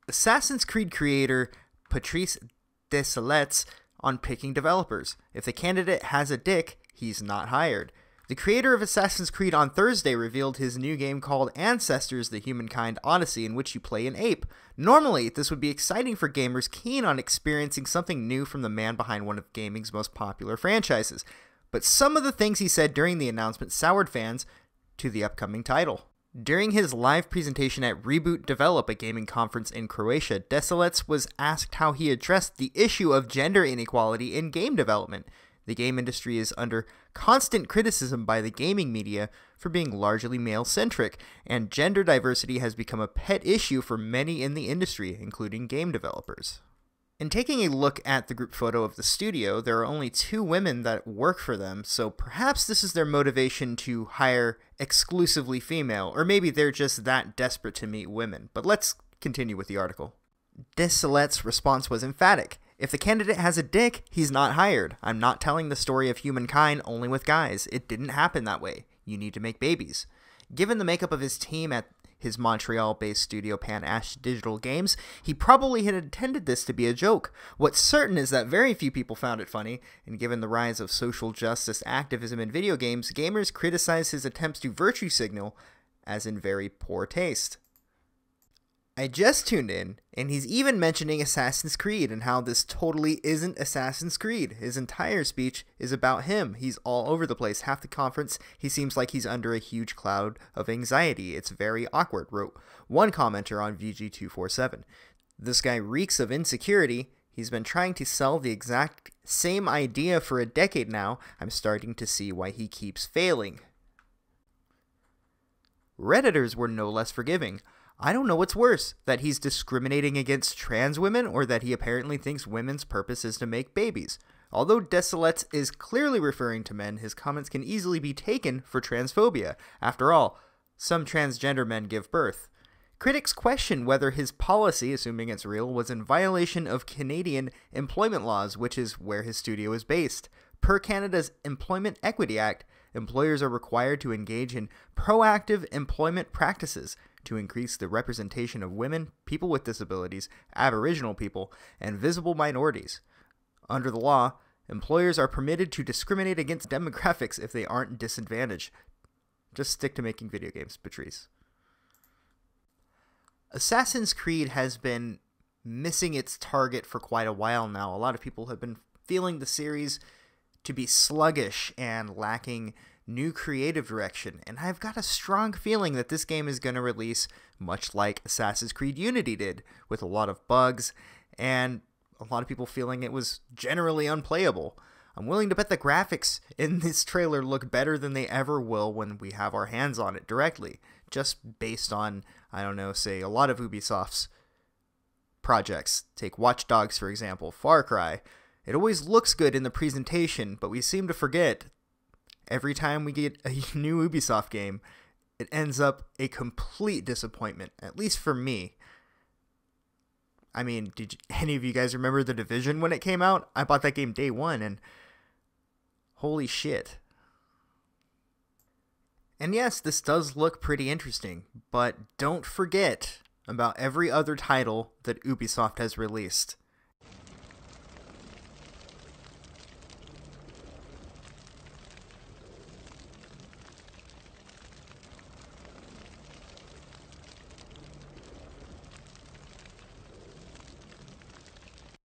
Assassin's Creed creator Patrice Desilets on picking developers. If the candidate has a dick, he's not hired. The creator of Assassin's Creed on Thursday revealed his new game called Ancestors: The Humankind Odyssey, in which you play an ape. Normally, this would be exciting for gamers keen on experiencing something new from the man behind one of gaming's most popular franchises. But some of the things he said during the announcement soured fans to the upcoming title. During his live presentation at Reboot Develop, a gaming conference in Croatia, Desilets was asked how he addressed the issue of gender inequality in game development. The game industry is under constant criticism by the gaming media for being largely male-centric, and gender diversity has become a pet issue for many in the industry, including game developers. In taking a look at the group photo of the studio, there are only 2 women that work for them, so perhaps this is their motivation to hire exclusively female, or maybe they're just that desperate to meet women. But let's continue with the article. Desilets' response was emphatic. If the candidate has a dick, he's not hired. I'm not telling the story of humankind only with guys. It didn't happen that way. You need to make babies. Given the makeup of his team at his Montreal-based studio Panache Digital Games, he probably had intended this to be a joke. What's certain is that very few people found it funny, and given the rise of social justice activism in video games, gamers criticize his attempts to virtue signal as in very poor taste. I just tuned in, and he's even mentioning Assassin's Creed and how this totally isn't Assassin's Creed. His entire speech is about him. He's all over the place. Half the conference, he seems like he's under a huge cloud of anxiety. It's very awkward, wrote one commenter on VG247. This guy reeks of insecurity. He's been trying to sell the exact same idea for a decade now. I'm starting to see why he keeps failing. Redditors were no less forgiving. I don't know what's worse, that he's discriminating against trans women or that he apparently thinks women's purpose is to make babies. Although Desilets is clearly referring to men, his comments can easily be taken for transphobia. After all, some transgender men give birth. Critics question whether his policy, assuming it's real, was in violation of Canadian employment laws, which is where his studio is based. Per Canada's Employment Equity Act, employers are required to engage in proactive employment practices to increase the representation of women, people with disabilities, Aboriginal people, and visible minorities. Under the law, employers are permitted to discriminate against demographics if they aren't disadvantaged. Just stick to making video games, Patrice. Assassin's Creed has been missing its target for quite a while now. A lot of people have been feeling the series to be sluggish and lacking new creative direction, and I've got a strong feeling that this game is going to release much like Assassin's Creed Unity did, with a lot of bugs and a lot of people feeling it was generally unplayable. I'm willing to bet the graphics in this trailer look better than they ever will when we have our hands on it directly, just based on, I don't know, say a lot of Ubisoft's projects. Take Watch Dogs, for example, Far Cry. It always looks good in the presentation, but we seem to forget every time we get a new Ubisoft game, it ends up a complete disappointment, at least for me. I mean, did any of you guys remember The Division when it came out? I bought that game day one, and holy shit. And yes, this does look pretty interesting, but don't forget about every other title that Ubisoft has released.